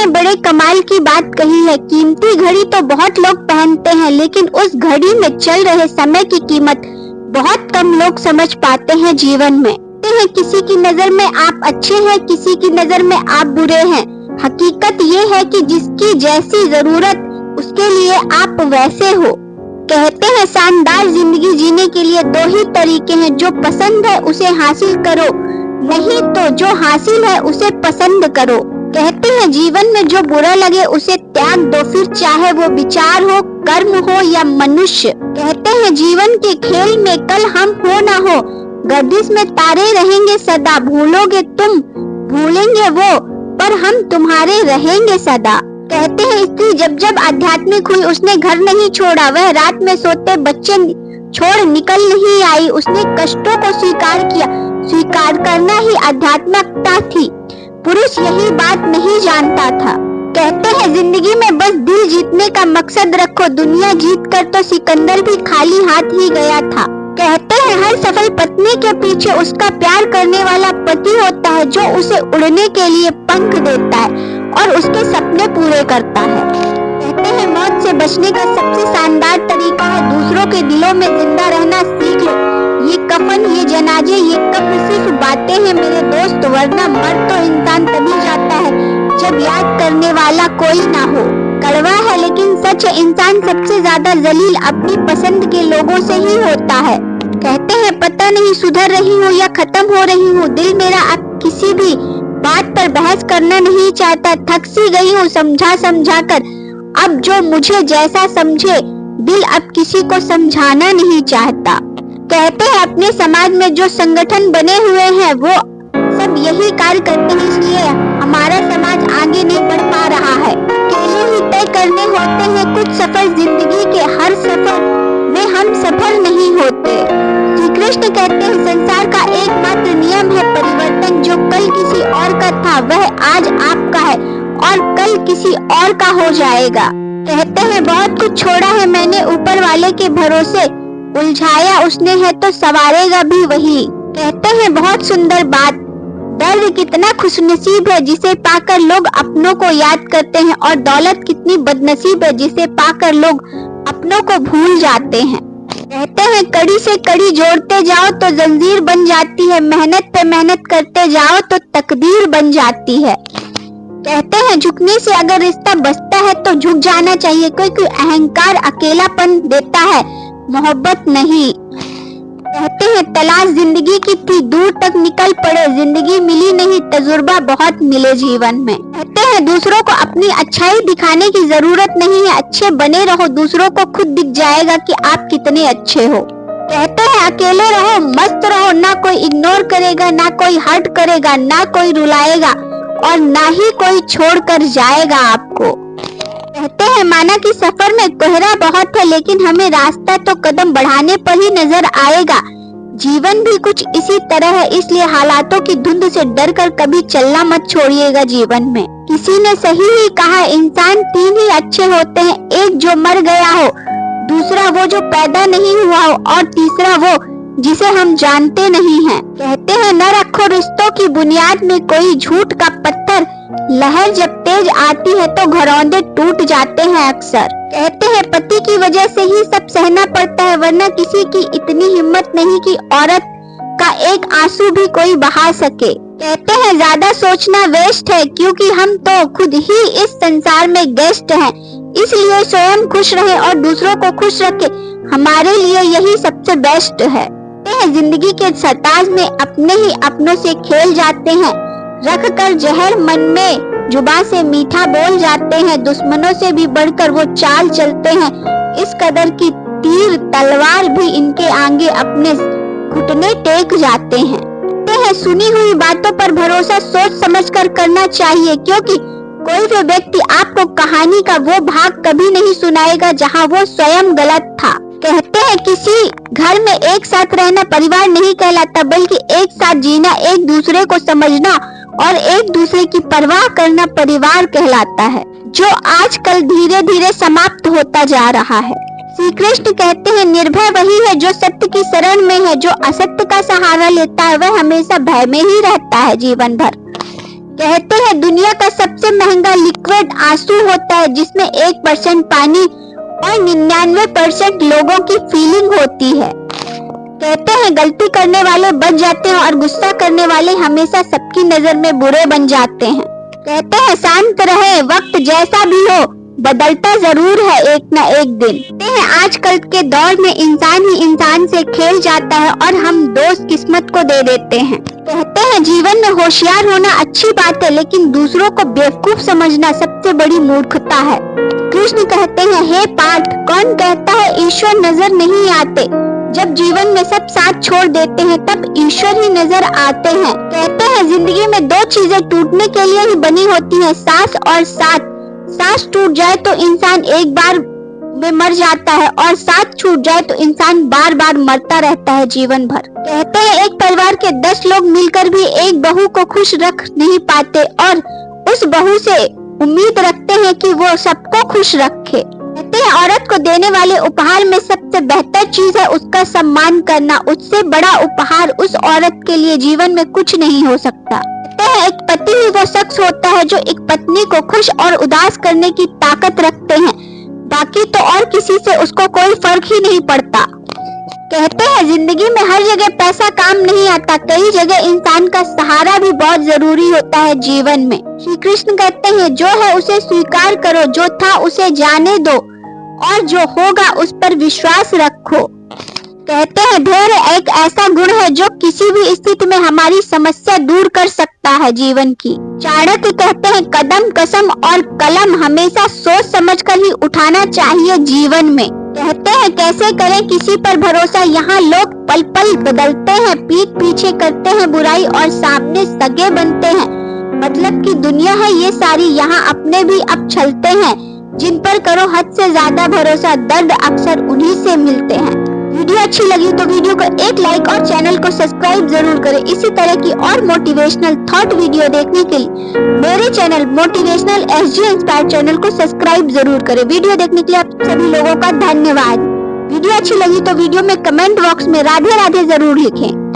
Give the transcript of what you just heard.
ने बड़े कमाल की बात कही है, कीमती घड़ी तो बहुत लोग पहनते हैं, लेकिन उस घड़ी में चल रहे समय की कीमत बहुत कम लोग समझ पाते हैं जीवन में। कहते हैं किसी की नजर में आप अच्छे हैं, किसी की नजर में आप बुरे हैं। हकीकत ये है कि जिसकी जैसी जरूरत उसके लिए आप वैसे हो। कहते हैं शानदार जिंदगी जीने के लिए दो ही तरीके हैं, जो पसंद है उसे हासिल करो, नहीं तो जो हासिल है उसे पसंद करो। कहते हैं जीवन में जो बुरा लगे उसे त्याग दो, फिर चाहे वो विचार हो, कर्म हो या मनुष्य। कहते हैं जीवन के खेल में कल हम हो ना हो, गर्दिश में तारे रहेंगे सदा। भूलोगे तुम, भूलेंगे वो, पर हम तुम्हारे रहेंगे सदा। कहते हैं स्त्री जब जब आध्यात्मिक हुई उसने घर नहीं छोड़ा, वह रात में सोते बच्चे छोड़ निकल नहीं आई। उसने कष्टों को स्वीकार किया, स्वीकार करना ही आध्यात्मिकता थी। पुरुष यही बात नहीं जानता था। कहते हैं जिंदगी में बस दिल जीतने का मकसद रखो, दुनिया जीत कर तो सिकंदर भी खाली हाथ ही गया था। कहते हैं हर सफल पत्नी के पीछे उसका प्यार करने वाला पति होता है, जो उसे उड़ने के लिए पंख देता है और उसके सपने पूरे करता है। कहते हैं मौत से बचने का सबसे शानदार तरीका है दूसरों के दिलों में जिंदा रहना सीख लो। ये कफन, ये जनाजे, ये कब्र सिर्फ बातें हैं मेरे दोस्त, वरना मर तो इंसान तभी जाता है जब याद करने वाला कोई ना हो। कड़वा है लेकिन सच है, इंसान सबसे ज्यादा जलील अपनी पसंद के लोगों से ही होता है। कहते हैं पता नहीं सुधर रही हूँ या खत्म हो रही हूँ, दिल मेरा अब किसी भी बात पर बहस करना नहीं चाहता। थक सी गई हूँ समझा समझा कर, अब जो मुझे जैसा समझे, दिल अब किसी को समझाना नहीं चाहता। कहते हैं अपने समाज में जो संगठन बने हुए हैं वो सब यही कार्य करते हैं, इसलिए हमारा समाज आगे नहीं बढ़ पा रहा है। अकेले ही तय करने होते हैं कुछ सफर, जिंदगी के हर सफर में हम सफल नहीं होते। श्री कृष्ण कहते हैं संसार का एकमात्र नियम है परिवर्तन, जो कल किसी और का था वह आज आपका है और कल किसी और का हो जाएगा। कहते हैं बहुत कुछ छोड़ा है मैंने ऊपर वाले के भरोसे, उलझाया उसने है तो संवारेगा भी वही। कहते हैं बहुत सुंदर बात, दर्द कितना खुशनसीब है जिसे पाकर लोग अपनों को याद करते हैं, और दौलत कितनी बदनसीब है जिसे पाकर लोग अपनों को भूल जाते हैं। कहते हैं कड़ी से कड़ी जोड़ते जाओ तो जंजीर बन जाती है, मेहनत पे मेहनत करते जाओ तो तकदीर बन जाती है। कहते हैं झुकने से अगर रिश्ता बचता है तो झुक जाना चाहिए, क्योंकि अहंकार अकेलापन देता है, मोहब्बत नहीं। कहते हैं तलाश जिंदगी की थी, दूर तक निकल पड़े, जिंदगी मिली नहीं, तजुर्बा बहुत मिले जीवन में। कहते हैं दूसरों को अपनी अच्छाई दिखाने की जरूरत नहीं है, अच्छे बने रहो, दूसरों को खुद दिख जाएगा कि आप कितने अच्छे हो। कहते हैं अकेले रहो, मस्त रहो, ना कोई इग्नोर करेगा, ना कोई हर्ट करेगा, ना कोई रुलाएगा और ना ही कोई छोड़कर जाएगा आपको। कहते हैं माना कि सफर में कोहरा बहुत है, लेकिन हमें रास्ता तो कदम बढ़ाने पर ही नजर आएगा। जीवन भी कुछ इसी तरह है, इसलिए हालातों की धुंध से डरकर कभी चलना मत छोड़िएगा जीवन में। किसी ने सही ही कहा, इंसान तीन ही अच्छे होते हैं, एक जो मर गया हो, दूसरा वो जो पैदा नहीं हुआ हो, और तीसरा वो जिसे हम जानते नहीं हैं। कहते हैं न रखो रिश्तों की बुनियाद में कोई झूठ का पत्थर, लहर जब तेज आती है तो घरौंदे टूट जाते हैं अक्सर। कहते हैं पति की वजह से ही सब सहना पड़ता है, वरना किसी की इतनी हिम्मत नहीं कि औरत का एक आंसू भी कोई बहा सके। कहते हैं ज्यादा सोचना वेस्ट है, क्योंकि हम तो खुद ही इस संसार में गेस्ट हैं, इसलिए स्वयं खुश रहे और दूसरों को खुश रखे, हमारे लिए यही सबसे बेस्ट है। जिंदगी के सरताज में अपने ही अपनों से खेल जाते हैं, रख कर जहर मन में जुबान से मीठा बोल जाते हैं, दुश्मनों से भी बढ़कर वो चाल चलते हैं, इस कदर की तीर तलवार भी इनके आगे अपने घुटने टेक जाते हैं। सुनी हुई बातों पर भरोसा सोच समझकर करना चाहिए, क्योंकि कोई भी व्यक्ति आपको कहानी का वो भाग कभी नहीं सुनाएगा जहां वो स्वयं गलत था। कहते हैं किसी घर में एक साथ रहना परिवार नहीं कहलाता, बल्कि एक साथ जीना, एक दूसरे को समझना और एक दूसरे की परवाह करना परिवार कहलाता है, जो आजकल धीरे धीरे समाप्त होता जा रहा है। श्री कृष्ण कहते हैं निर्भय वही है जो सत्य की शरण में है, जो असत्य का सहारा लेता है वह हमेशा भय में ही रहता है जीवन भर। कहते हैं दुनिया का सबसे महंगा लिक्विड आंसू होता है, जिसमें 1% पानी और 99% लोगों की फीलिंग होती है। कहते हैं गलती करने वाले बच जाते हैं और गुस्सा करने वाले हमेशा सबकी नजर में बुरे बन जाते हैं। कहते हैं शांत रहे, वक्त जैसा भी हो बदलता जरूर है एक न एक दिन। कहते हैं आजकल के दौर में इंसान ही इंसान से खेल जाता है और हम दोस्त किस्मत को दे देते हैं। कहते हैं जीवन में होशियार होना अच्छी बात है, लेकिन दूसरों को बेवकूफ समझना सबसे बड़ी मूर्खता है। कृष्ण कहते हैं हे पार्थ, कौन कहता है ईश्वर नजर नहीं आते? जब जीवन में सब साथ छोड़ देते हैं तब ईश्वर ही नजर आते हैं। कहते हैं जिंदगी में दो चीजें टूटने के लिए ही बनी होती हैं, सांस और साथ। सांस टूट जाए तो इंसान एक बार में मर जाता है और साथ छूट जाए तो इंसान बार बार मरता रहता है जीवन भर। कहते हैं एक परिवार के 10 लोग मिलकर भी एक बहू को खुश रख नहीं पाते और उस बहू से उम्मीद रखते हैं कि वो सबको खुश रखे। कहते हैं औरत को देने वाले उपहार में सबसे बेहतर चीज है उसका सम्मान करना। उससे बड़ा उपहार उस औरत के लिए जीवन में कुछ नहीं हो सकता। कहते हैं एक पति ही वो शख्स होता है जो एक पत्नी को खुश और उदास करने की ताकत रखते हैं, बाकी तो और किसी से उसको कोई फर्क ही नहीं पड़ता। कहते हैं जिंदगी में हर जगह पैसा काम नहीं आता, कई जगह इंसान का सहारा भी बहुत जरूरी होता है जीवन में। श्री कृष्ण कहते हैं जो है उसे स्वीकार करो, जो था उसे जाने दो और जो होगा उस पर विश्वास रखो। कहते हैं धैर्य एक ऐसा गुण है जो किसी भी स्थिति में हमारी समस्या दूर कर सकता है जीवन की। चाणक्य कहते हैं कदम कसम और कलम हमेशा सोच समझकर ही उठाना चाहिए जीवन में। कहते हैं कैसे करें किसी पर भरोसा, यहाँ लोग पल पल बदलते हैं, पीठ पीछे करते हैं बुराई और सामने सगे बनते हैं। मतलब की दुनिया है ये सारी, यहाँ अपने भी अब छलते हैं, जिन पर करो हद से ज्यादा भरोसा, दर्द अक्सर उन्हीं से मिलते हैं। वीडियो अच्छी लगी तो वीडियो को एक लाइक और चैनल को सब्सक्राइब जरूर करें। इसी तरह की और मोटिवेशनल थॉट वीडियो देखने के लिए मेरे channel motivational SG inspire channel को सब्सक्राइब जरूर करें। वीडियो देखने के लिए आप सभी लोगों का धन्यवाद। वीडियो अच्छी लगी तो वीडियो में कमेंट बॉक्स में राधे राधे जरूर लिखें।